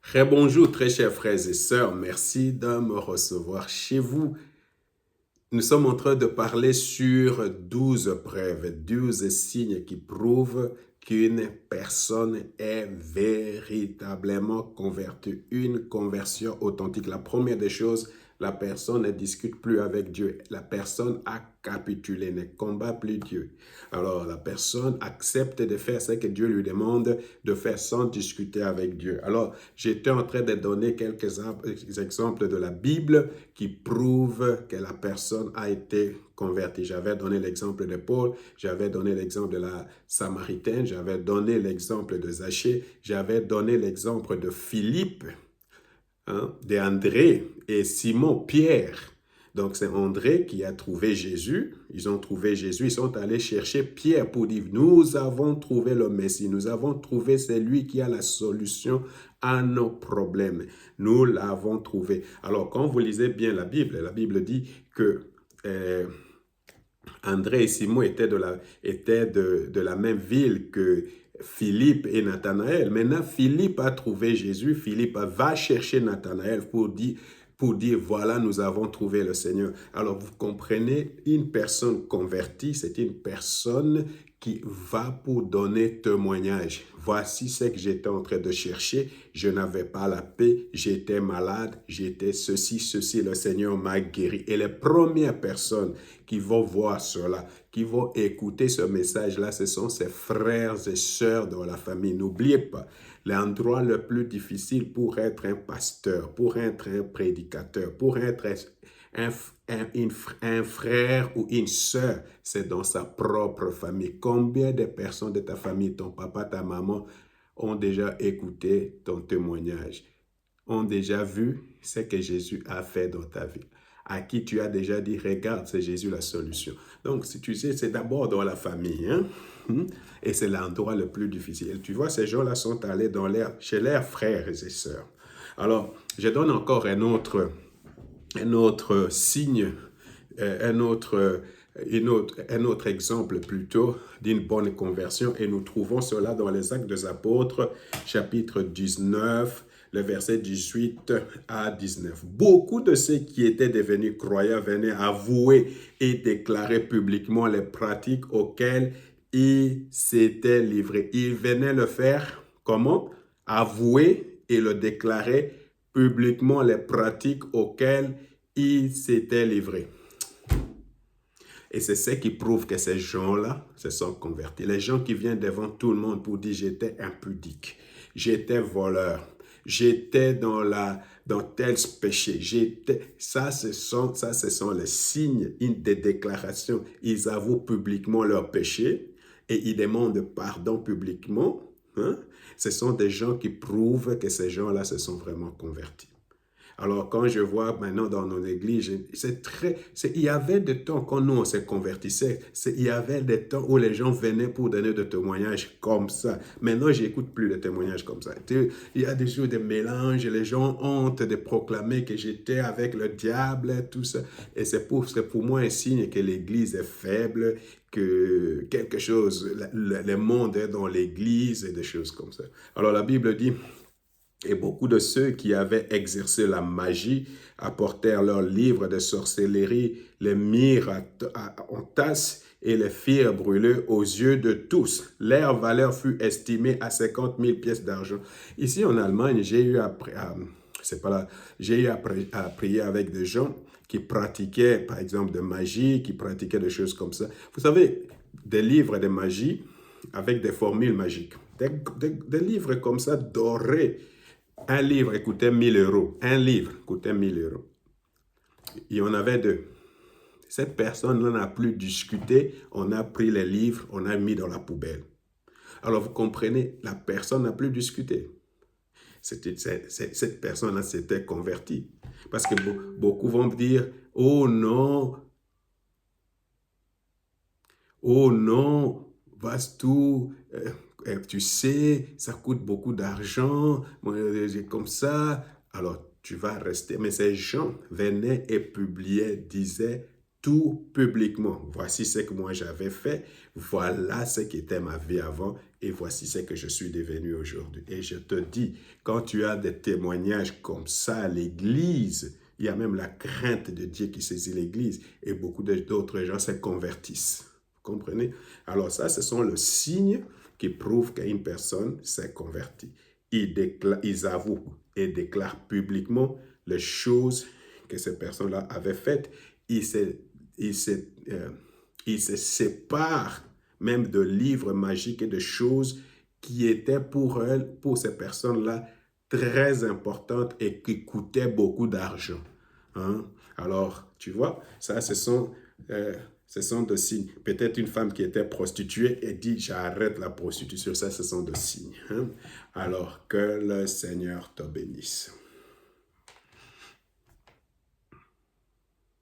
Très bonjour, très chers frères et sœurs. Merci de me recevoir chez vous. Nous sommes en train de parler sur 12 preuves, 12 signes qui prouvent qu'une personne est véritablement convertie, une conversion authentique. La première des choses, la personne ne discute plus avec Dieu. La personne a capitulé, ne combat plus Dieu. Alors, la personne accepte de faire ce que Dieu lui demande de faire sans discuter avec Dieu. Alors, j'étais en train de donner quelques exemples de la Bible qui prouvent que la personne a été convertie. J'avais donné l'exemple de Paul, j'avais donné l'exemple de la Samaritaine, j'avais donné l'exemple de Zachée, j'avais donné l'exemple de Philippe, d'André et Simon, Pierre. Donc, c'est André qui a trouvé Jésus. Ils ont trouvé Jésus. Ils sont allés chercher Pierre pour dire, nous avons trouvé le Messie. Nous avons trouvé celui qui a la solution à nos problèmes. Nous l'avons trouvé. Alors, quand vous lisez bien la Bible dit que André et Simon étaient de la même ville que Philippe et Nathanaël. Maintenant, Philippe a trouvé Jésus. Philippe va chercher Nathanaël pour dire, voilà, nous avons trouvé le Seigneur. Alors, vous comprenez, une personne convertie, c'est une personne qui va pour donner témoignage. Voici ce que j'étais en train de chercher. Je n'avais pas la paix, j'étais malade, j'étais ceci, le Seigneur m'a guéri. Et les premières personnes qui vont voir cela, qui vont écouter ce message-là, ce sont ses frères et sœurs dans la famille. N'oubliez pas, l'endroit le plus difficile pour être un pasteur, pour être un prédicateur, pour être un frère ou une sœur, c'est dans sa propre famille. Combien de personnes de ta famille, ton papa, ta maman, ont déjà écouté ton témoignage, ont déjà vu ce que Jésus a fait dans ta vie, à qui tu as déjà dit, regarde, c'est Jésus la solution. Donc, si tu sais, c'est d'abord dans la famille, hein? Et c'est l'endroit le plus difficile. Tu vois, ces gens-là sont allés chez leurs frères et sœurs. Alors, je donne encore un autre signe, un autre exemple plutôt d'une bonne conversion, et nous trouvons cela dans les Actes des Apôtres, chapitre 19, le verset 18 à 19. Beaucoup de ceux qui étaient devenus croyants venaient avouer et déclarer publiquement les pratiques auxquelles ils s'étaient livrés. Ils venaient le faire comment? Avouer et le déclarer publiquement les pratiques auxquelles ils s'étaient livrés. Et c'est ce qui prouve que ces gens-là se sont convertis. Les gens qui viennent devant tout le monde pour dire j'étais impudique, j'étais voleur, j'étais dans tel péché, ça ce sont les signes des déclarations. Ils avouent publiquement leur péché et ils demandent pardon publiquement. Ce sont des gens qui prouvent que ces gens-là se sont vraiment convertis. Alors, quand je vois maintenant dans nos églises, il y avait des temps quand nous on se convertissait, il y avait des temps où les gens venaient pour donner des témoignages comme ça. Maintenant, j'écoute plus de témoignages comme ça. Il y a des jours de mélange, les gens ont honte de proclamer que j'étais avec le diable, tout ça. Et c'est pour moi un signe que l'église est faible, que quelque chose, le monde est dans l'église et des choses comme ça. Alors, la Bible dit, et beaucoup de ceux qui avaient exercé la magie apportèrent leurs livres de sorcellerie, les mirent en tasse et les firent brûler aux yeux de tous. Leur valeur fut estimée à 50 000 pièces d'argent. Ici en Allemagne, j'ai eu à prier avec des gens qui pratiquaient, par exemple, de magie, qui pratiquaient des choses comme ça. Vous savez, des livres de magie avec des formules magiques. Des livres comme ça, dorés. Un livre coûtait 1000 euros. Un livre coûtait 1000 euros. Il y en avait deux. Cette personne n'en a plus discuté. On a pris les livres, on a mis dans la poubelle. Alors, vous comprenez, la personne n'a plus discuté. Cette personne-là s'était convertie. Parce que beaucoup vont dire, oh non, Vastou, tu sais, ça coûte beaucoup d'argent, comme ça. Alors, tu vas rester. Mais ces gens venaient et publiaient, disaient tout publiquement. Voici ce que moi j'avais fait, voilà ce qui était ma vie avant et voici ce que je suis devenu aujourd'hui. Et je te dis, quand tu as des témoignages comme ça à l'Église, il y a même la crainte de Dieu qui saisit l'Église et beaucoup d'autres gens se convertissent. Vous comprenez? Alors ça, ce sont les signes qui prouvent qu'une personne s'est convertie. Ils avouent et déclarent publiquement les choses que ces personnes-là avaient faites. Ils se séparent même de livres magiques et de choses qui étaient pour elles, pour ces personnes-là, très importantes et qui coûtaient beaucoup d'argent. Hein? Alors, tu vois, ça, ce sont des signes. Peut-être une femme qui était prostituée et dit, j'arrête la prostitution. Ça, ce sont des signes. Hein? Alors, que le Seigneur te bénisse.